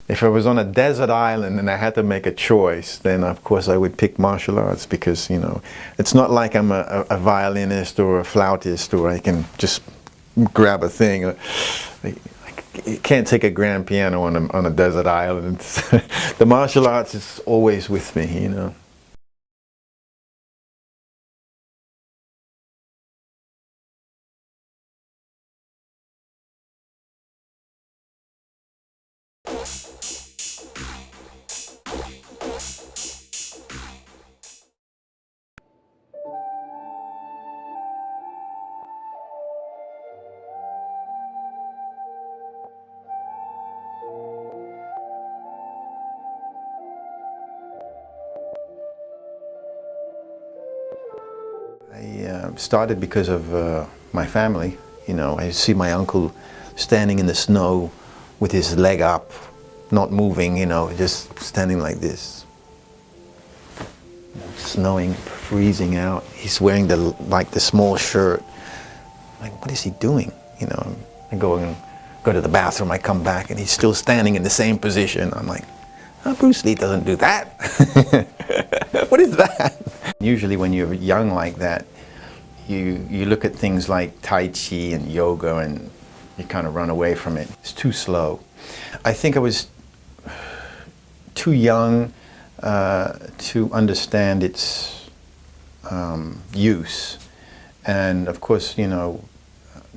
If I was on a desert island and I had to make a choice, then of course I would pick martial arts because, you know, it's not like I'm a violinist or a flautist or I can just grab a thing. You can't take a grand piano on a desert island. The martial arts is always with me, you know. I started because of my family. You know, I see my uncle standing in the snow with his leg up, not moving, you know, just standing like this. Snowing, freezing out. He's wearing the small shirt. Like, what is he doing? You know, I go to the bathroom, I come back and he's still standing in the same position. I'm like, oh, Bruce Lee doesn't do that. What is that? Usually when you're young like that, you look at things like Tai Chi and yoga and you kind of run away from it. It's too slow. I think I was too young to understand its use. And of course, you know,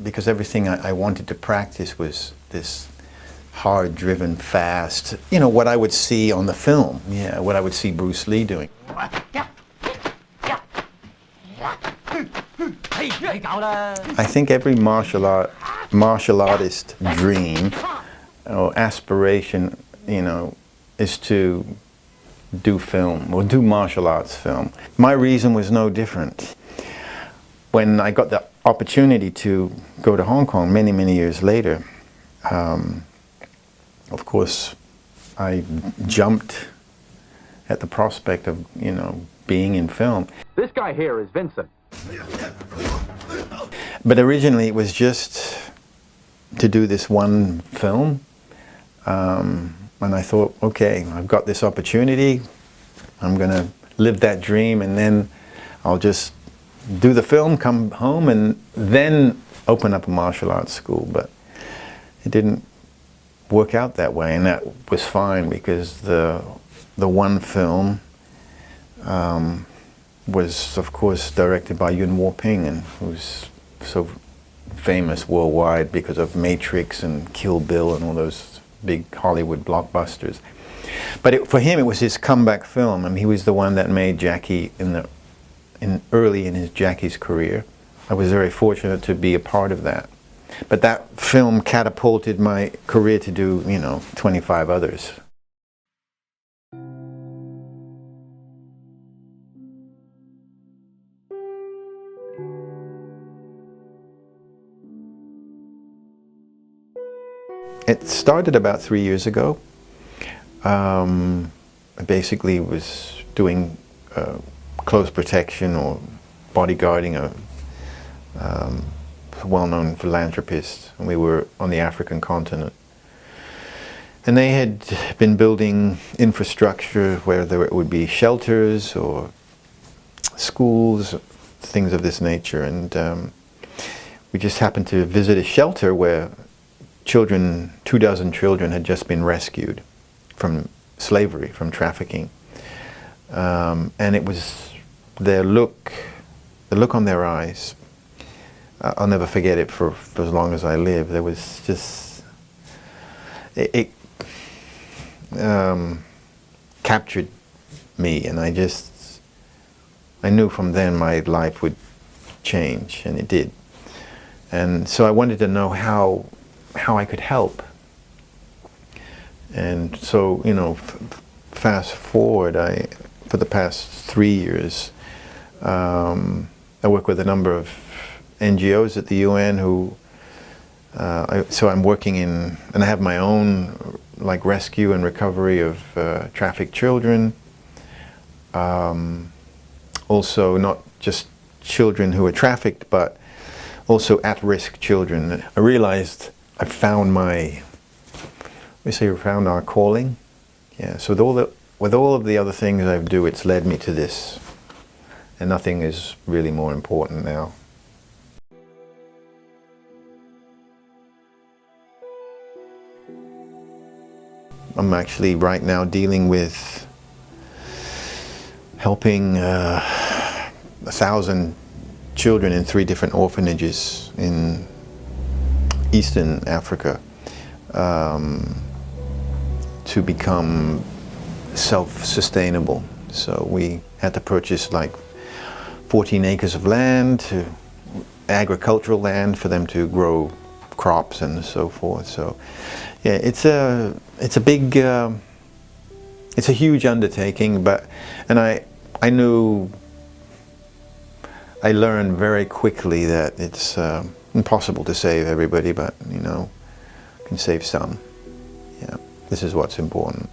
because everything I wanted to practice was this hard-driven, fast, you know, what I would see on the film, yeah, what I would see Bruce Lee doing. I think every martial artist dream or aspiration, you know, is to do film or do martial arts film. My reason was no different. When I got the opportunity to go to Hong Kong many, many years later, of course, I jumped at the prospect of, you know, being in film. This guy here is Vincent. But originally it was just to do this one film. And I thought, okay, I've got this opportunity. I'm going to live that dream and then I'll just do the film, come home, and then open up a martial arts school. But it didn't work out that way, and that was fine because the one film was, of course, directed by Yuen Wo-ping, and who's so famous worldwide because of Matrix and Kill Bill and all those big Hollywood blockbusters. But for him, it was his comeback film. I mean, he was the one that made Jackie early in his Jackie's career. I was very fortunate to be a part of that. But that film catapulted my career to do, you know, 25 others. It started about 3 years ago. I basically was doing close protection or bodyguarding a well-known philanthropist, and we were on the African continent. And they had been building infrastructure where there would be shelters or schools, things of this nature. And we just happened to visit a shelter where children, 24 children had just been rescued from slavery, from trafficking. And it was the look on their eyes. I'll never forget it for as long as I live. There was just, it captured me, and I knew from then my life would change, and it did. And so I wanted to know how I could help. And so, you know, fast forward, for the past 3 years, I work with a number of NGOs at the UN who, so I'm working in, and I have my own like rescue and recovery of trafficked children. Also not just children who are trafficked, but also at-risk children. I realized I found we say we found our calling. Yeah. So with all of the other things I do, it's led me to this, and nothing is really more important now. I'm actually right now dealing with helping 1,000 children in 3 different orphanages in Eastern Africa to become self-sustainable. So we had to purchase like 14 acres of land, agricultural land, for them to grow crops and so forth. So yeah, it's a big, it's a huge undertaking, and I learned very quickly that it's impossible to save everybody, but you know, can save some. Yeah, this is what's important.